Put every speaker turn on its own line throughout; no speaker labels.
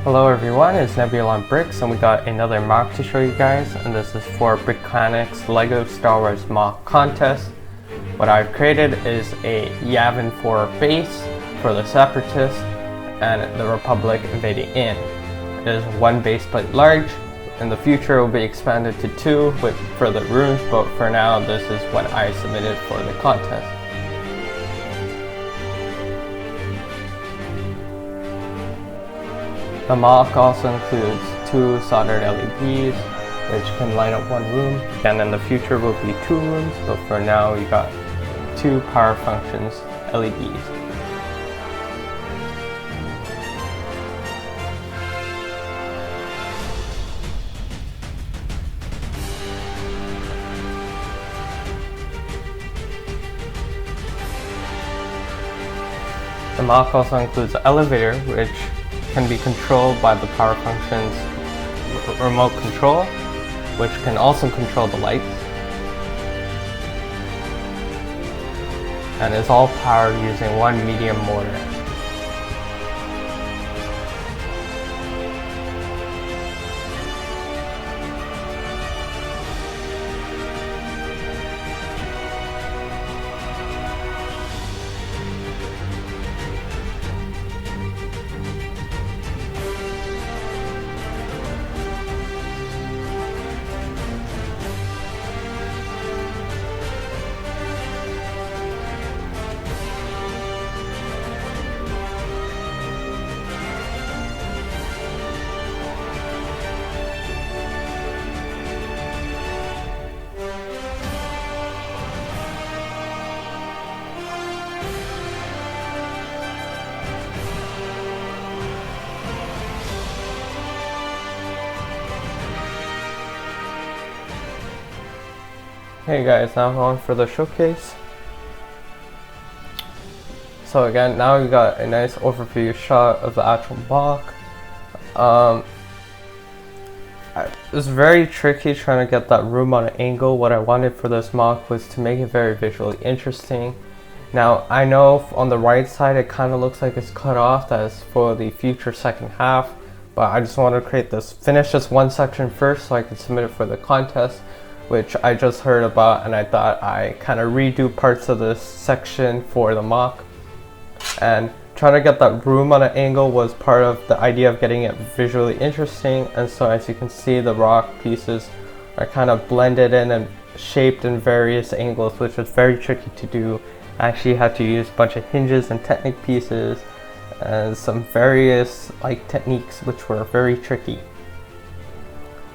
Hello everyone, it's nebulonbricks and we got another mock to show you guys, and this is for Brickanics Lego Star Wars mock contest. What I've created is a Yavin 4 base for the Separatists and the Republic invading in. It is one base plate large. In the future it will be expanded to 2 with further rooms, but for now this is what I submitted for the contest. The mock also includes 2 soldered LEDs, which can light up one room. Again, in the future will be 2 rooms, but for now we got 2 power functions LEDs. The mock also includes an elevator, which can be controlled by the power function's remote control, which can also control the lights, and is all powered using one medium motor. Hey guys, now I'm on for the showcase. So again, now we got a nice overview shot of the actual mock. It was very tricky trying to get that room on an angle. What I wanted for this mock was to make it very visually interesting. Now I know on the right side it kind of looks like it's cut off, that's for the future second half, but I just want to finish this one section first so I can submit it for the contest, which I just heard about, and I thought I kind of redo parts of this section for the mock. And trying to get that room on an angle was part of the idea of getting it visually interesting, and so as you can see, the rock pieces are kind of blended in and shaped in various angles, which was very tricky to do. I actually had to use a bunch of hinges and Technic pieces and some various techniques which were very tricky.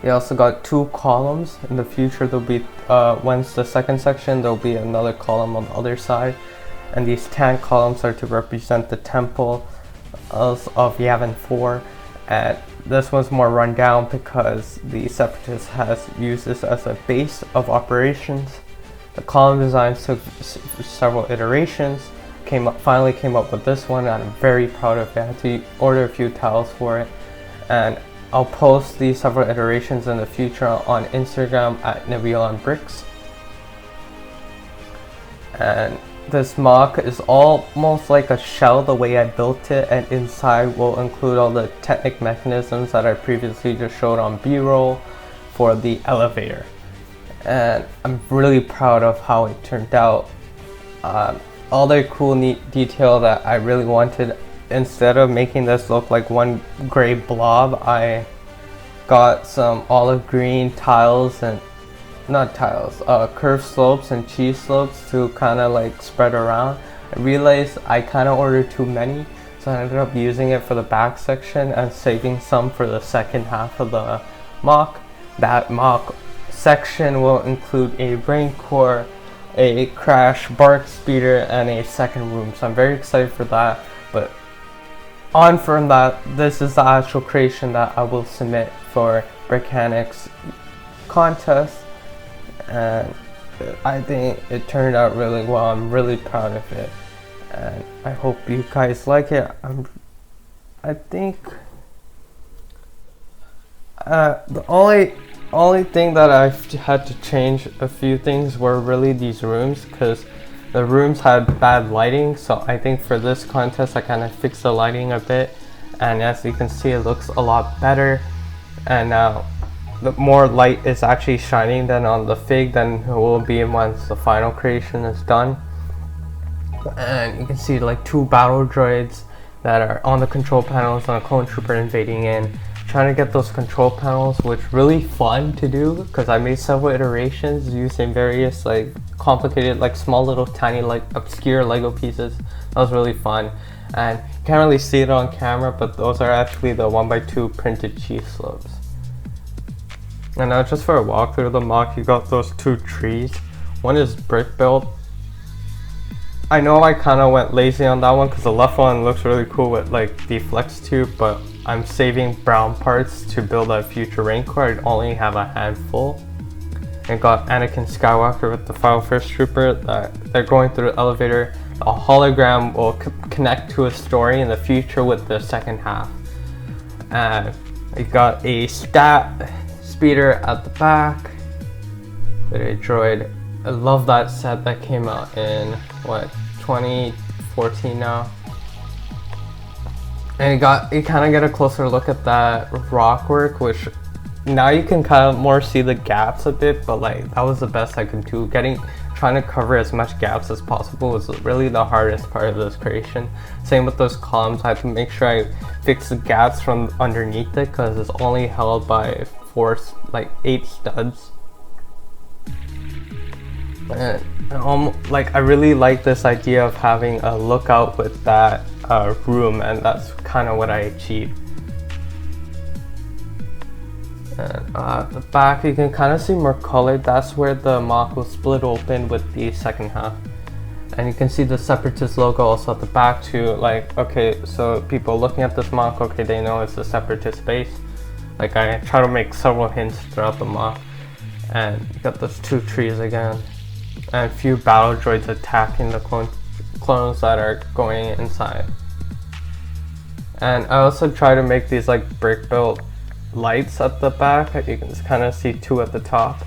We also got 2 columns. In the future there'll be, once the second section, there'll be another column on the other side. And these tan columns are to represent the temple of Yavin 4. And this one's more run down because the Separatist has used this as a base of operations. The column designs took several iterations, finally came up with this one, and I'm very proud of it. I had to order a few tiles for it. And I'll post these several iterations in the future on Instagram at nebulonbricks. And this mock is almost like a shell the way I built it, and inside will include all the Technic mechanisms that I previously just showed on B-roll for the elevator. And I'm really proud of how it turned out. All the cool neat detail that I really wanted. Instead of making this look like one gray blob, I got some olive green tiles and curved slopes and cheese slopes to kind of spread around. I realized I kind of ordered too many, so I ended up using it for the back section and saving some for the second half of the mock. That mock section will include a rain core, a crash bark speeder, and a second room, so I'm very excited for that. But on from that, this is the actual creation that I will submit for Brickanics contest, and I think it turned out really well. I'm really proud of it, and I hope you guys like it. I think the only thing that I've had to change a few things were really these rooms, because The rooms had bad lighting, so I think for this contest I kind of fixed the lighting a bit, and as you can see, it looks a lot better. And now the more light is actually shining than on the fig than it will be once the final creation is done. And you can see like 2 battle droids that are on the control panels and a clone trooper invading in, trying to get those control panels, which really fun to do because I made several iterations using various like complicated, like small little tiny like obscure Lego pieces. That was really fun, and you can't really see it on camera, but those are actually the 1x2 printed cheese slopes. And now just for a walkthrough of the MOC, you got those 2 trees. One is brick built. I know I kind of went lazy on that one because the left one looks really cool with like the flex tube, but I'm saving brown parts to build a future Rancor. I only have a handful. And got Anakin Skywalker with the Final First Trooper. They're going through the elevator. A hologram will connect to a story in the future with the second half. And I got a stat speeder at the back with a droid. I love that set that came out in what, 2014 now. And you kind of get a closer look at that rock work, which now you can kind of more see the gaps a bit, but like that was the best I could do. Trying to cover as much gaps as possible was really the hardest part of this creation. Same with those columns, I had to make sure I fix the gaps from underneath it because it's only held by 8 studs. And like I really like this idea of having a lookout with that room, and that's kind of what I achieved. And at the back you can kind of see more colored. That's where the MOC will split open with the second half. And you can see the Separatist logo also at the back too. Like, okay, so people looking at this MOC, okay, they know it's a Separatist base. Like I try to make several hints throughout the MOC. And you got those 2 trees again. And a few battle droids attacking the clones that are going inside. And I also try to make these like brick built lights at the back. You can kind of see 2 at the top,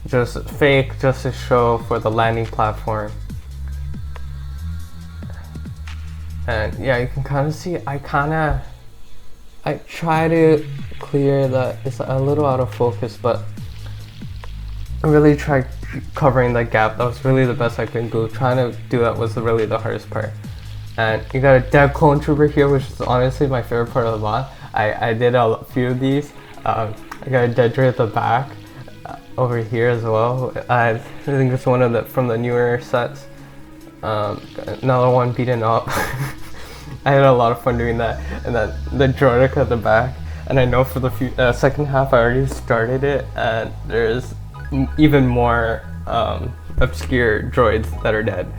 just fake, just to show for the landing platform. And yeah, you can kind of see I try to clear that. It's a little out of focus, but I really tried covering the gap. That was really the best I could do. Trying to do that was really the hardest part. And you got a dead clone trooper here, which is honestly my favorite part of the mod. I did a few of these. I got a dead droid at the back over here as well. I think it's one of the from the newer sets. Another one beaten up. I had a lot of fun doing that. And then the droidic at the back. And I know for the second half I already started it, and there's even more obscure droids that are dead.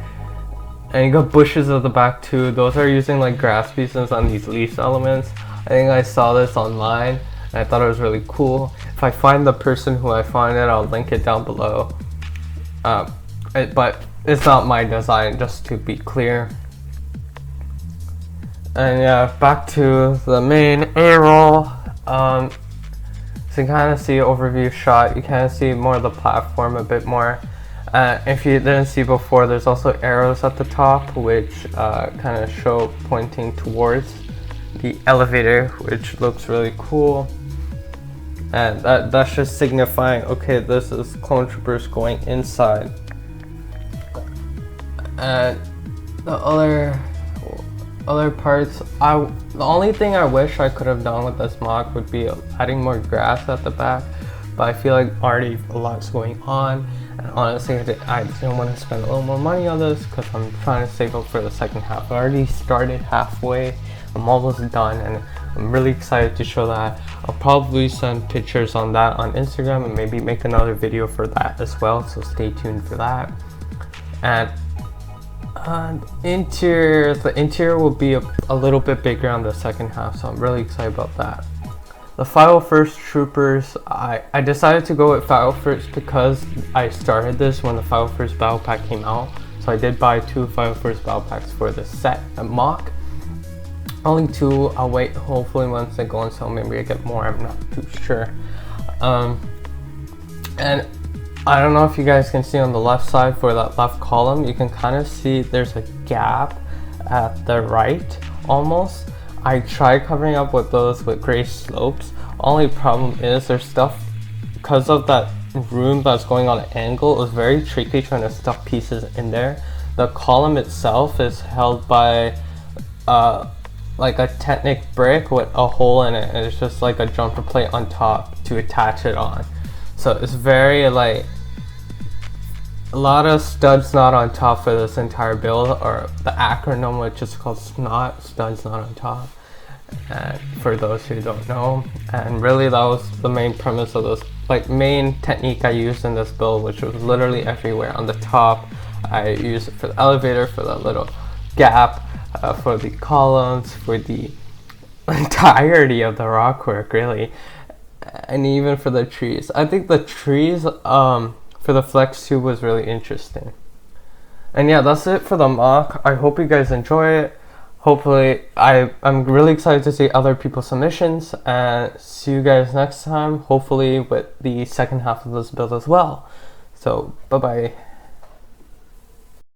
And you got bushes at the back too. Those are using like grass pieces on these leaf elements. I think I saw this online and I thought it was really cool. If I find the person who I find it, I'll link it down below. But it's not my design, just to be clear. And yeah, back to the main A-roll. So you kind of see an overview shot. You kind of see more of the platform a bit more. If you didn't see before, there's also arrows at the top, which kind of show pointing towards the elevator, which looks really cool. And that's just signifying, okay, this is clone troopers going inside. And the other parts, the only thing I wish I could have done with this MOC would be adding more grass at the back, but I feel like already a lot's going on, and honestly I didn't want to spend a little more money on this because I'm trying to save up for the second half. I already started halfway, I'm almost done, and I'm really excited to show that. I'll probably send pictures on that on Instagram and maybe make another video for that as well, so stay tuned for that. And the interior will be a little bit bigger on the second half, so I'm really excited about that. The Final First Troopers, I decided to go with Final First because I started this when the Final First Battle Pack came out, so I did buy 2 Final First Battle Packs for the set at MOC. Only 2, I'll wait, hopefully once they go on sale maybe I get more, I'm not too sure. And I don't know if you guys can see on the left side for that left column, you can kind of see there's a gap at the right almost. I tried covering up with those with gray slopes. Only problem is there's stuff, because of that room that's going on an angle, it was very tricky trying to stuff pieces in there. The column itself is held by like a Technic brick with a hole in it, and it's just like a jumper plate on top to attach it on. So it's very like a lot of studs not on top for this entire build, or the acronym which is called SNOT, studs not on top, and for those who don't know. And really that was the main premise of this, like main technique I used in this build, which was literally everywhere. On the top I used it for the elevator, for that little gap, for the columns, for the entirety of the rockwork really, and even for the trees. I think the trees for the flex tube was really interesting. And yeah, that's it for the mock. I hope you guys enjoy it. Hopefully, I'm really excited to see other people's submissions, and see you guys next time, hopefully with the second half of this build as well. So bye bye.